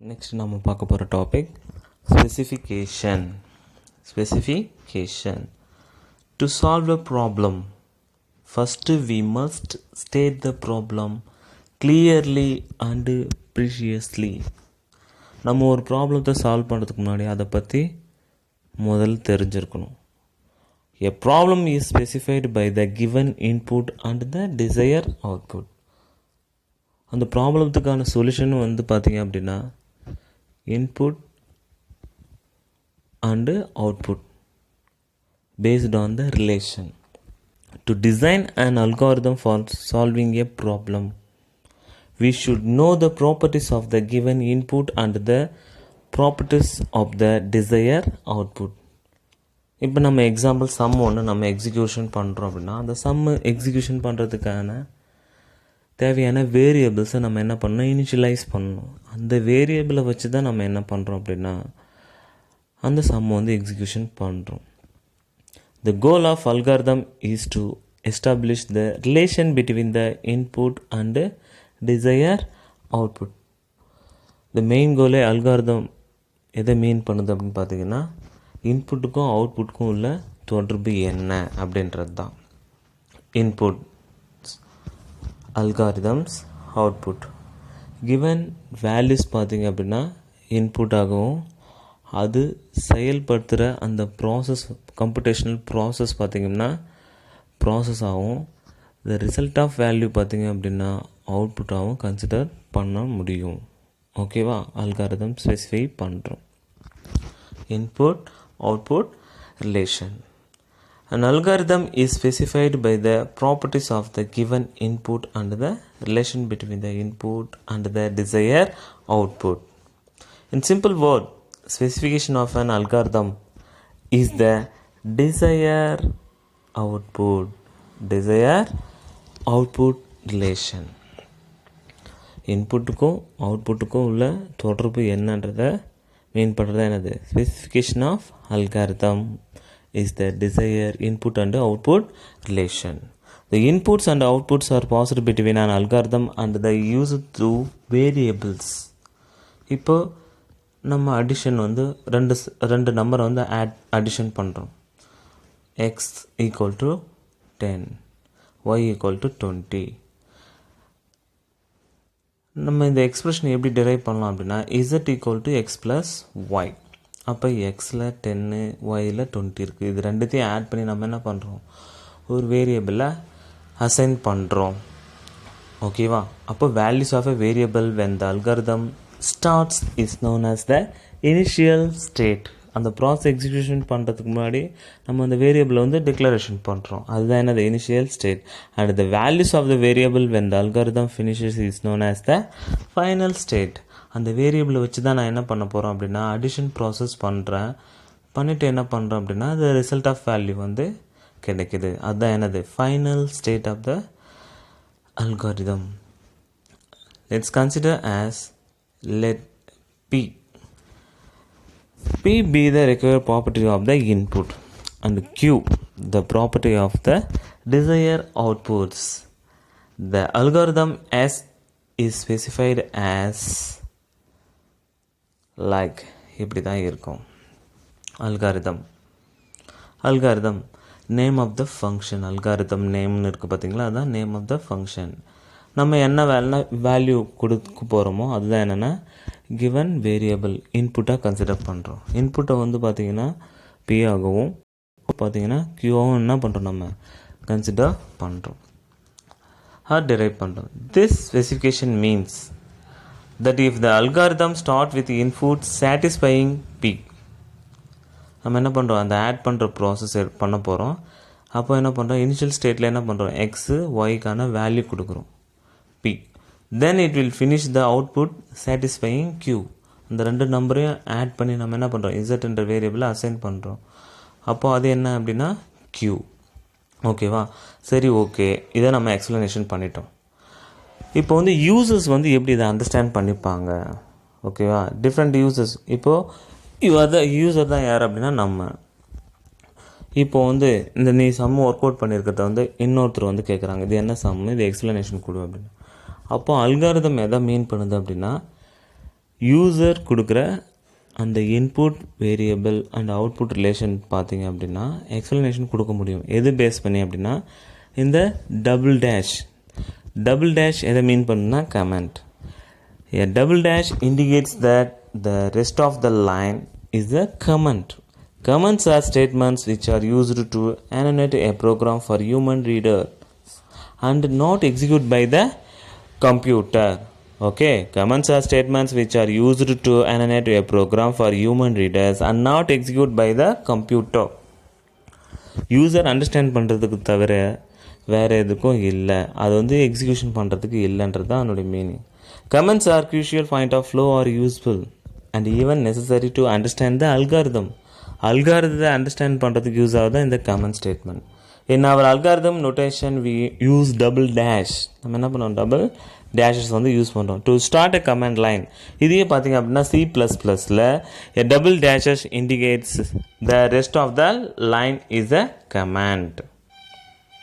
Next நம்ம பார்க்க போகிற topic specification. Specification. To solve a problem, first we must state the problem clearly and precisely. நம்ம ஒரு ப்ராப்ளத்தை சால்வ் பண்ணுறதுக்கு முன்னாடி அதை பற்றி முதல் தெரிஞ்சிருக்கணும். A problem is specified by the given input and the desired output. அந்த ப்ராப்ளத்துக்கான சொல்யூஷன் பார்த்தீங்க அப்படின்னா input and output based on the relation. To design an algorithm for solving a problem, we should know the properties of the given input and the properties of the desired output. இப்போ நம்ம example some ஒன்று நம்ம execution பண்ணுறோம் அப்படின்னா அந்த சம்மு execution பண்ணுறதுக்கான தேவையான வேரியபிள்ஸை நம்ம என்ன பண்ணணும், இனிஷியலைஸ் பண்ணணும். அந்த வேரியபிளை வச்சு தான் நம்ம என்ன பண்ணுறோம் அப்படின்னா அந்த சம் எக்ஸிக்யூஷன் பண்ணுறோம். The goal of algorithm is to establish the relation between the input and desired output. The main goal algorithm எதை மீன் பண்ணுது அப்படின்னு பார்த்தீங்கன்னா இன்புட்டுக்கும் அவுட்புட்டுக்கும் உள்ள தொடர்பு என்ன அப்படின்றது தான். Input algorithms output given values பார்த்தீங்க அப்படின்னா இன்புட் ஆகவும் அது செயல்படுத்துகிற அந்த ப்ராசஸ் கம்ப்யூட்டேஷனல் ப்ராசஸ் பார்த்திங்கன்னா ப்ராசஸ் ஆகும். த ரிசல்ட் ஆஃப் வேல்யூ பார்த்திங்க அப்படின்னா அவுட்புட்டாகவும் கன்சிடர் பண்ண முடியும். ஓகேவா, அல்காரிதம் ஸ்பெசிஃபை பண்ணுறோம். Input output relation. An algorithm is specified by the properties of the given input and the relation between the input and the desired output. In simple word, specification of an algorithm is the desired output relation. இன்புட்டுக்கும் அவுட்புட்டுக்கும் உள்ள தொடர்பு என்னன்றதை mean பண்ணுறது என்னது? Specification of algorithm is the desired input and output relation. The inputs and outputs are passed between an algorithm and the user through variables. இப்போ நம்ம addition ரெண்டு நம்பர் அடிஷன் பண்ணுறோம். x equal to 10, y equal to 20. நம்ம இந்த expression எப்படி drive பண்ணலாம் அப்படின்னா z equal to x plus y. அப்போ எக்ஸில் 10 ஒயில் 20 இருக்குது. இது ரெண்டுத்தையும் ஆட் பண்ணி நம்ம என்ன பண்ணுறோம், ஒரு வேரியபிளை அசைன் பண்ணுறோம். ஓகேவா, அப்போ values of a variable when the algorithm starts is known as the initial state. அந்த ப்ராசஸ் எக்ஸிக்யூஷன் பண்ணுறதுக்கு முன்னாடி நம்ம அந்த வேரியபிளை டிக்ளரேஷன் பண்ணுறோம். அதுதான் என்னது, initial state. And the values of the variable when the algorithm finishes is known as the final state. அந்த வேரியபிளை வச்சு தான் நான் என்ன பண்ண போகிறோம் அப்படின்னா அடிஷன் ப்ராசஸ் பண்ணிவிட்டு என்ன பண்ணுறோம் அப்படின்னா அது ரிசல்ட் ஆஃப் வேல்யூ கிடைக்குது. அதுதான் என்னது, final state of the algorithm. Let's consider as let P be the required property of the input and Q the property of the desired outputs. The algorithm S is specified as like இப்படி தான் இருக்கும். Algorithm name of the function. Algorithm நேம்னு இருக்குது பார்த்தீங்களா, அதுதான் name of the function. நம்ம என்ன value கொடுக்க போகிறோமோ அதுதான் என்னென்னா கிவன் வேரியபிள் இன்புட்டாக கன்சிடர் பண்ணுறோம். இன்புட்டை பார்த்திங்கன்னா P ஆகவும் பார்த்திங்கன்னா Qவும் என்ன பண்ணுறோம், நம்ம கன்சிடர் பண்ணுறோம், டிரைவ் பண்ணுறோம். This specification means that if the algorithm start with input satisfying P, நம்ம என்ன பண்ணுறோம், அந்த ஆட் பண்ணுற ப்ராசஸ் பண்ண போகிறோம். அப்போ என்ன பண்ணுறோம், இனிஷியல் ஸ்டேட்டில் என்ன பண்ணுறோம், எக்ஸு ஒய்க்கான வேல்யூ கொடுக்குறோம் P. then it will finish the output satisfying Q. அந்த ரெண்டு நம்பரையும் ஆட் பண்ணி நம்ம என்ன பண்ணுறோம், Z என்ற வேரியபிளை அசைன் பண்ணுறோம். அப்போது அது என்ன அப்படின்னா Q. ஓகேவா, சரி, ஓகே, இதை நம்ம எக்ஸ்ப்ளனேஷன் பண்ணிட்டோம். இப்போ யூசர்ஸ் எப்படி இதை அண்டர்ஸ்டாண்ட் பண்ணிப்பாங்க. ஓகேவா, டிஃப்ரெண்ட் யூசர்ஸ். இப்போது யூசர் தான் யார் அப்படின்னா நம்ம. இப்போது இந்த நீ சம்மு ஒர்க் அவுட் பண்ணியிருக்கிறத இன்னொருத்தர் கேட்குறாங்க, இது என்ன சம்மு, இது எக்ஸ்ப்ளனேஷன் கொடு அப்படின்னு. அப்போது அல்காரிதம் எதை மீன் பண்ணுது அப்படின்னா யூசர் கொடுக்குற அந்த input variable and output relation பார்த்தீங்க அப்படின்னா எக்ஸ்ப்ளனேஷன் கொடுக்க முடியும். எது பேஸ் பண்ணி அப்படின்னா இந்த டபுள் டேஷ் எதை மீன் பண்ணுன்னா comment. A double dash indicates that the rest of the line is a comment. Comments are statements which are used to annotate a program for human readers and not executed by the computer. Okay, comments are statements which are used to annotate a program for human readers and not executed by the computer. User understand பண்ணுறதுக்கு தவிர வேறு எதுக்கும் இல்லை, அது வந்து execution பண்ணுறதுக்கு இல்லைன்றது தான் அதனுடைய meaning. Comments are crucial point of flow or useful and even necessary to understand the algorithm. Algorithm understand பண்ணுறதுக்கு யூஸ் ஆகுது இந்த comment statement. In our algorithm notation we use double dash. நம்ம என்ன பண்ணுவோம், டபுள் டேஷஸ் வந்து யூஸ் பண்ணுறோம் to start a command line. இதையே பார்த்தீங்க அப்படின்னா C++ல a double dashes indicates the rest of the line is a command.